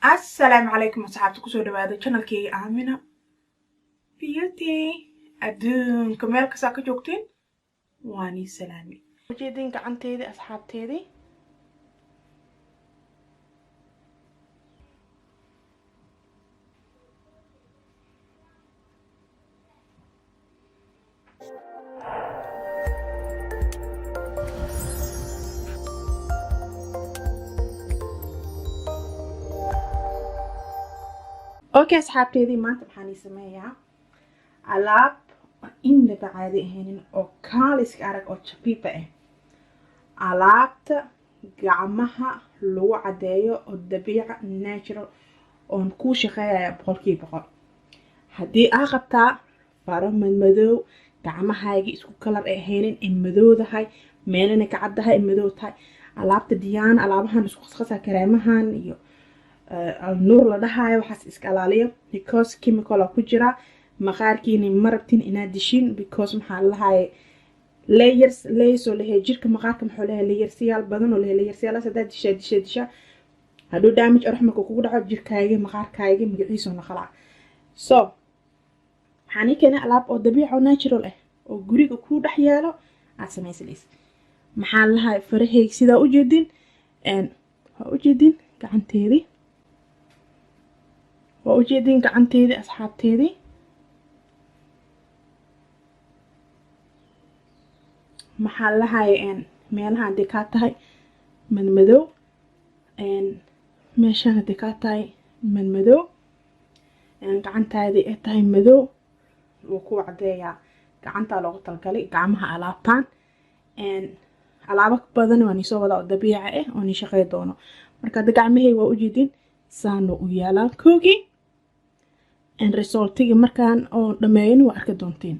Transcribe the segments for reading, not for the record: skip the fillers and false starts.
السلام عليكم أصحابتي كسو دوادا channelkeyga Amenabeauty adduunka meel kasta ka joogteen waan ii salaami ujeedin gacanteedii asxaabteedii okay asxaabteedii maanta waxaan ii sameeyaa alaab indhaga caadi ahaynin oo kaaliska arag oo Jabiiba ah alaabta gacmaha lagu cadeeyo oo dabiici natural oo ku shaqeeya 100% haddii aad qabtaa faro madmadow gacmahaaga isku kalar ahaynin in madowdahay meelna ka cadahay in madow tahay alaabta diyaan alaabahan isku qasqasa kareemahan iyo nuur la dhahayo waxaas iska ilaaliyo because chemical ku jira maqaarkiina marabtin inaad dishin because maxaa lahaay layers oo leeyahay jirka maqaarka maxaa leeyahay layersiyaal badan oo leeyahay layersiyaal saddex disha haduu damage arux marka kugu dhaco jirkaaga maqaarkaaga magaciisa oo naqala so waxaan keenay alaab oo dabiici oo natural ah oo guriga ku dhex yaalo aad sameysanays maxaa lahaay farahayga sida u jeedin gacanteedii وأجدين كعنتيدي أصحابتيدي محلها إن ميلها دكاتاي من مدو إن ماشان دكاتاي من مدو إن كعنتيدي إتاي مدو وكو عديا كعنتا لغة الكلي قعمها ألابان إن ألابك بدن واني سوى ذا الدبيعة واني شقي دونو مركا دقعمهي وأجدين سانو ويالا كوكي and resultiga markaan oo dhameeyin waa arki doontiin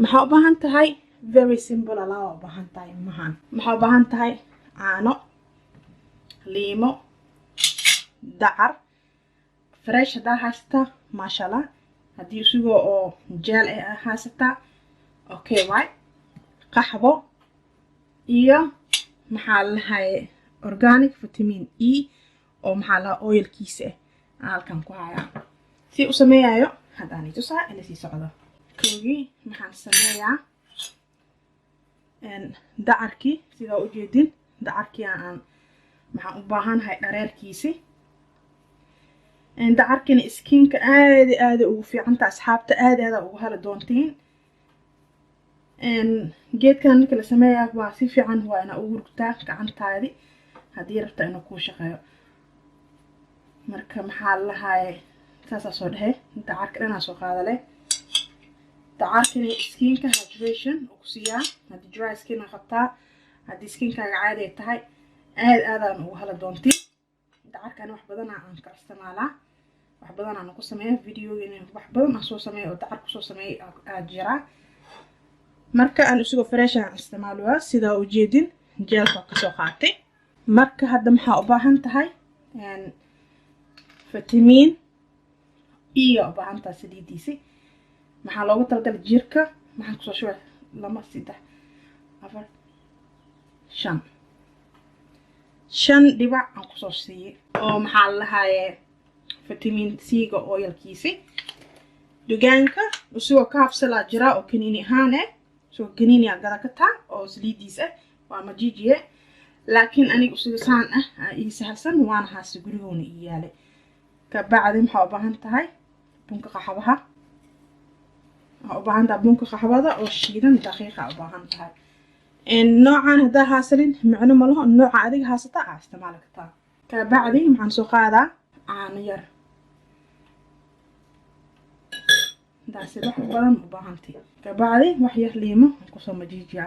maxaa u baahan tahay very simple alaab u baahan tahay maxaa u baahan tahay caano liimo dacar fresh hada haysta mashallah hadii isugo oo jeel ah haysta okay way qaxbo iyo maxaa lahaay organic vitamin E oo maxaa la oilkiisa halkan ku haya si u sameeyayo hadaan tusaa ila si socdo koogi maxaan sameeyaa dacarki sida u jeedin dacarki aan maxaan u baahanahay dhareerkiisi dacarkina skinka aad ugu fiicanta asxaabta aad ugu heli doontiin geedkan marka la sameeyaa waa si fiican waa ina ugu rugtaa gacantaadi hadii rabto inuu ku shaqeeyo marka maxaa lahaay saasa soo dhahay dacarka dhana soo qaadale dacarkina skinka hydration oo siyaa hadii dry skin qabtaa hadii skinkaaga caadi tahay aad aan ugu heli doontiin dacarkan wax badan aan ka isticmaalaa wax badan aan ku sameeyo videogeena wax badan aan soo sameeyo oo dacarka soo sameeyo aad jira marka aan isugu fresh aan isticmaalaa sida u jeedin jeelka ka soo qaatay marka hadda maxaa u baahan tahay vitamin iyo u baahan tahay saliidiisi maxaa loogu talagalay jirka maxaan ku soo shubay 2 3 4 5 dhibac aan ku soo siiyay oo maxaa lahaay vitamin C ga oilkiisi dugaanka usoo kaafsala jira oo kaniini ahaan soo kaniini agada ka taa oo saliidiisa waa majijiye laakiin aniga usoo saan ii sahalsan waan haas gurigoona iyaalay ka bacdi maxaa u baahan tahay bunka qaxwaha u baahan tahay bunka qaxwada oo shiidan daqiiqa u baahan tahay noocan hada haasalin macno ma laha nooca adiga haasata isticmaal kartaa ka bacdi maxaan soo qaadaa caano yar daasi wax badan u baahantii ka bacdi wax yar liimo ku soo majijiya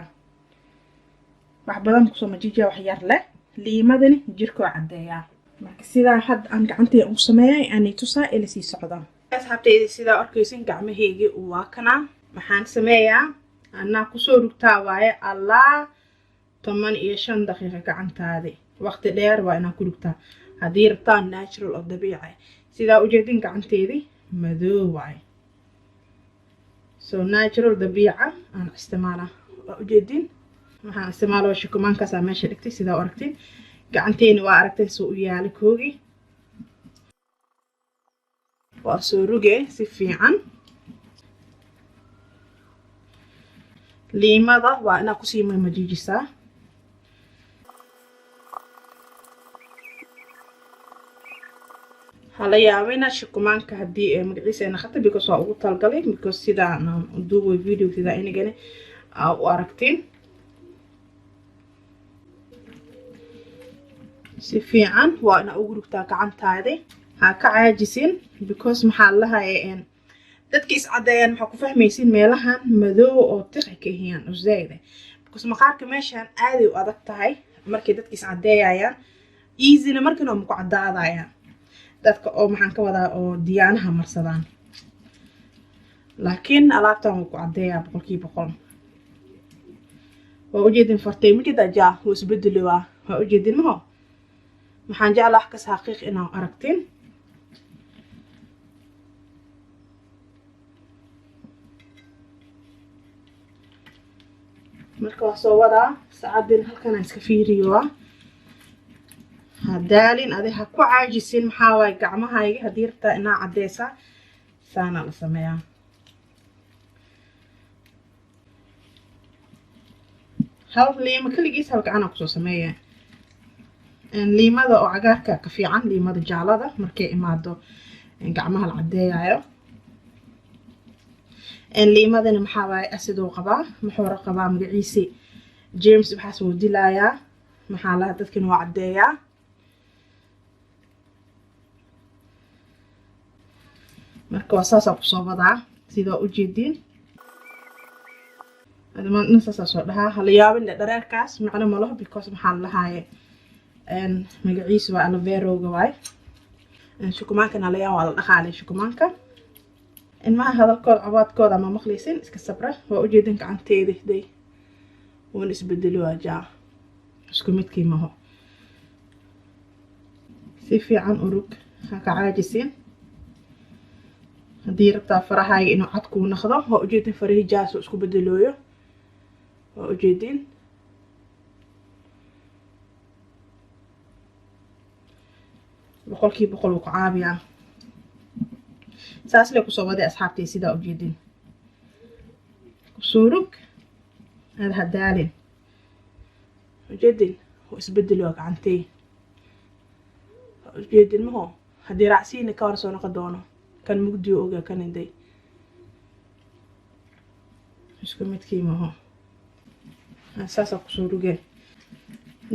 wax badan ku soo majijiya wax yar leh liimadani jirko cadeeya marka sida had aan gacantay u sameeyay aan tusaa ila si socdo asxaabtayda sida arkaysin gacmahayga waa kana maxaan sameeyaa ana ku soo rugtaa waaye allah 15 daqiiqo gacantaadi waqti dheer waa ina ku rugtaa hadii rabtaan natural oo dabiici sida u jeedin gacanteedii madow waay so natural dabiici aan isticmaalaa u jeedin waxaan isticmaalaa shukumaankaas meesha dhigtay sida u aragtiin gacanteena waa aragtay soo u yaali koogi وأسوروجي سفيعا liimada waa inaa ku sii majijisaa hala yaabina shukumaanka hadii ay magaciisa naqata because waa ugu talgalay because sida aan duubay video sida inagana u aragtiin si fiican waa inaa ugu rugtaa gacantaada ha ka caajisin because maxaa lahaayeen dadka is cadeeyaan waxa ku fahmaysiin meelahan madow oo tiqi ka hiyaan oo zaayda because maqaarka meeshan aad u adag tahay markay dadka is cadeeyayaan easy markana ma ku cadaadayaan dadka oo maxaan ka wadaa oo diyaanaha marsadaan laakiin alaabtan ku cadeeyaa boqolkiiba boqol waa ujeedin fartay midda jaa oo isbeddelaa waa ujeedin ma waxaan jeclahay ka xaqiiq inaan aragtiin marka waa soo wadaa saacadin halkan iska fiiriyo hadaalin adiga ku caajisin maxaa way gacmahayga hadii rabtaa inaa cadeeysa saana la sameeyaa hal liima kaligiis halka ana ku soo sameeyaa liimada oo cagaarka ka fiican liimada jaalada markay imaado gacmaha la cadeeyayo liimadana maxaa way asidoo qabaa maxoora qabaa magaciisi James waxa soo dilaaya maxaa la dadkan waa cadeeyaa marka waa saas ku soo wadaa sida u jeedin adama nasaas soo dhaha hal yaabin dhareerkaas macna ma laho because maxaa lahaye magaciisi waa aloe vera gawaay shukumaanka la yaa waa la dhaqaalay shukumaanka in ma hadalkooda cabaadkooda ma maqleysin iska sabra waa u jeedin gacanteeday wan isbedelo ajaa isku midkii ma ho si fiican urug ha ka caajisin hadii rabtaa farahaaga inuu cad ku noqdo waa u jeedin farahi jaaso isku bedelooyo waa u jeedin boqolkiiba boqol ku caabiyaa saas leeku soo waday asxaabtay sida u jeedin suurug hada hadaalin u jeedin oo isbedelo gacantay u jeedin ma hadii raacsiina ka hor soo noqon doono kan mugdiyo oga kan inday isku midkii ma saas ku suurugay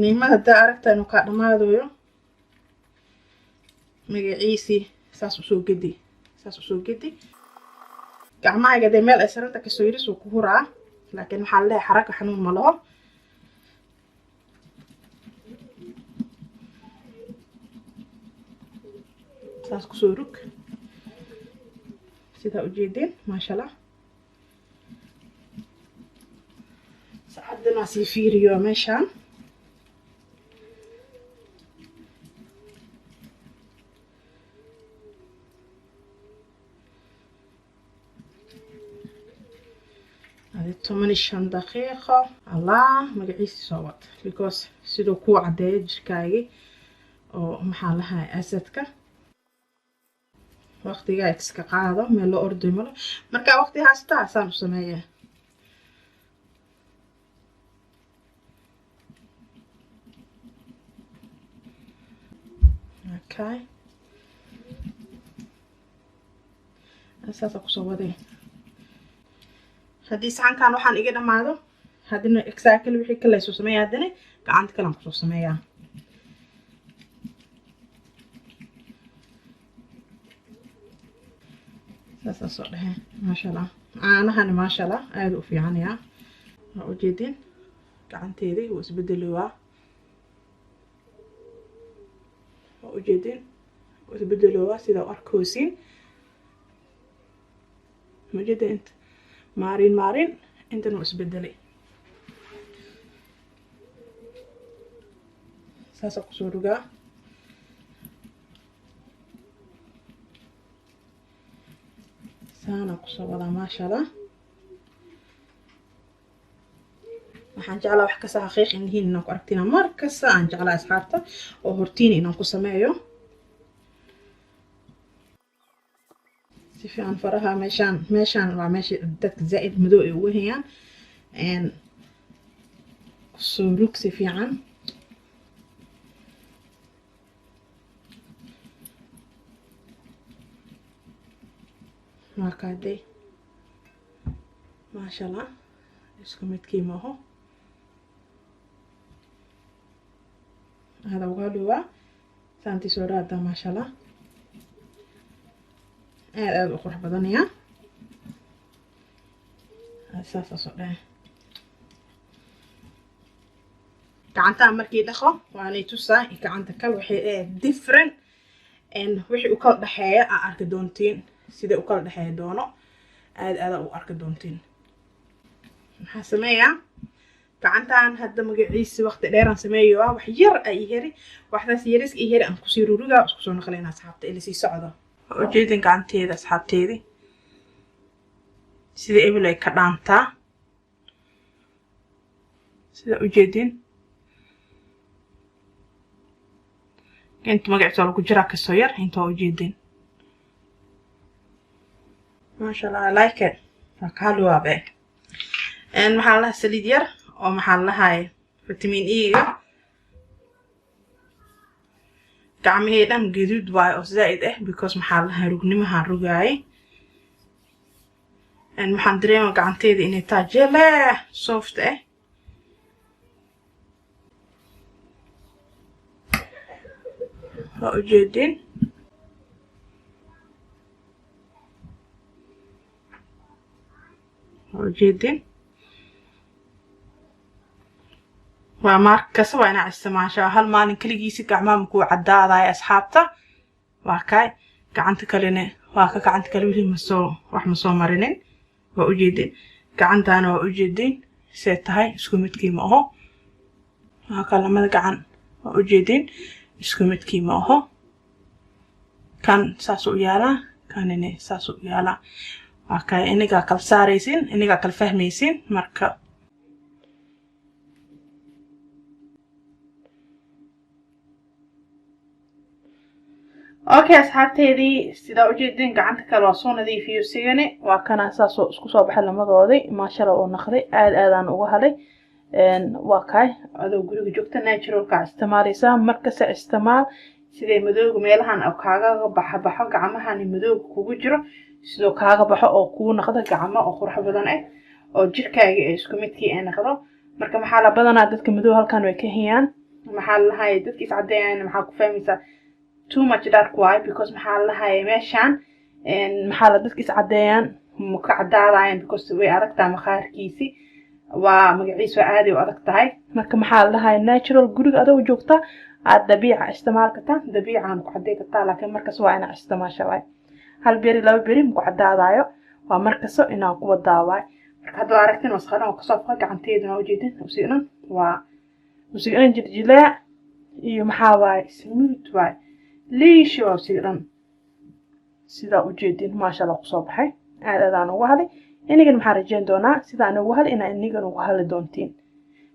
niimada daa aragtaa inuu ka dhamaadooyo magaciisi saas u soo gedi gacmahayga de meel ay saranta ka soo yiriso ku huraa laakiin waxa la xaraka xanuun ma laho saas ku soo rug sida u jeedin ma sha Allah saacadna si fiiriyo meeshan toban daqiiqo Allah magaciisa soo wad because sidoo ku cadeeyo jirkaaga oo maxaa lahaa asadka waqtiga iska qaado meel loo ordimo marka waqti haasta saan u sameeyaa okay asaasa ku soo waday hadii saxankan waxaan iga dhamaado hadina exactly wixii kale soo sameeyaa hadana gacanta kale ku soo sameeyaa saas soo dhahay ma sha Allah aanahan ma sha Allah aad u fiican yaa oo jeedin gacanteedii oo isbedelaa oo jeedin oo isbedelaa sida arkoosin ma jeedin مارين انت نو اسبدلي ساسا كسوروغا سانا كسوودا ما شاء الله waxaan jeclaa wax ka xaqiiq in hinna ku aragtina markasta aan jeclaa asxaabta oo hortiin inaan ku sameeyo في عن فرها مشان وعماشي دك زائد مدوء وهي ان صوروك في عن ما كادي ما شاء الله اسكم كيما هو هذا وقالوا سانتي سورات ما شاء الله aad u qurux badan ya asaas soo dhaay gacanta markii dhaqo waanay tusaa gacanta kale waxay different and wixii u kala dhaxeeya aan arki doontiin sida u kala dhaxeeya doono aad u arki doontiin maxaa sameeyaa gacantan hadda magaciisa waqti dheer aan sameeyo wax yar ay heri waxdaas yaris ay heri aan ku sii ruruga isku soo naqleynaa asxaabta ila sii socdo ujeedin gacanteeda asxaabteedii sida ebilay ka dhaantaa sida ujeedin inta magaciisa lagu jiraa kasoo yar inta ujeedin ما شاء الله I like it حلوة بقى and محلها سليد ير أو محلها فيتامين إي gacmaha dhan gaduud waay oo zaid because maxaa la rugnimaha rugaay and maxaan dareemaa gacanteeda inay tahay jele soft ujeedin waa markas waa inaa isticmaashaa hal maalin kaligiisa gacmaha ku cadaadaay asxaabta waa kay gacanta kalena waa ka gacanta kale wili wax ma soo marinin waa ujeedin gacantana waa ujeedin see tahay isku midkii ma aho waa kalamada gacan waa ujeedin isku midkii ma aho kan saas u yaala kanina saas u yaala waa kay iniga kala saaraysin iniga kala fahmaysin marka اوكي asxaabteedii sida ujeedin gacanta kale waa soo nadiifiyo sigane waa kana saasoo isku soo baxay lamadoodii maasha Allah oo naqday aad uga halay waa kay adoo guriga joogta naturalka isticmaalaysa markasta isticmaal sidee madowga meelahan oo kaaga baxo gacmahan madowga kugu jiro sidoo kaaga baxo oo kugu naqdo gacmo oo qurux badan oo jirkaaga isku midkii ay naqdo marka maxaa la badanaa dadka madow halkan way ka hiyaan maxaa la hayaa dadka is cadeeyaan maxaa ku fahmaysaa too much dark white because maxaa la hayaa meeshan maxaa la dadka is cadeeyaan ma ka cadaadayaan because way aragtaa maqaarkiisi waa magaciisa aad ay u adag tahay marka maxaa la hayaa natural guriga adoo joogta aad dabiica isticmaalka dabiican ku cadeey kartaa laakiin markaas waa ina isticmaashaa hal beri laba beri ku cadaadayo waa markaas inaan ku wadaawaay marka hadoo aragtin wasqaran oo kasoo faqa gacanteedana oo jeedin usiinan jirjilaa iyo maxaa waay smooth waay liisho usiinan sida ujeedin maasha Allah kusoo baxay aad ugu halay inigan maxaa rajayn doonaa sida aan ugu halay inaan inigan ugu hali doontiin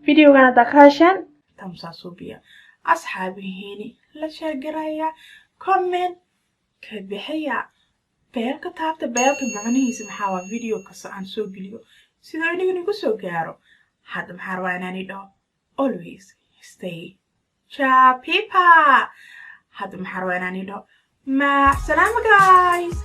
videogan hadda ka heshaan tamsaa suubiya asxaabihiini la sheegaraya comment ka bixiya beelka taabta beelka macnihiisa maxaa waa video kasta aan soo geliyo sida inigan igu soo gaaro hadda maxaa rabaa inaan idhaho always stay Jabiiba hadda maxaa rabaa inaan idhaho ma salaama guys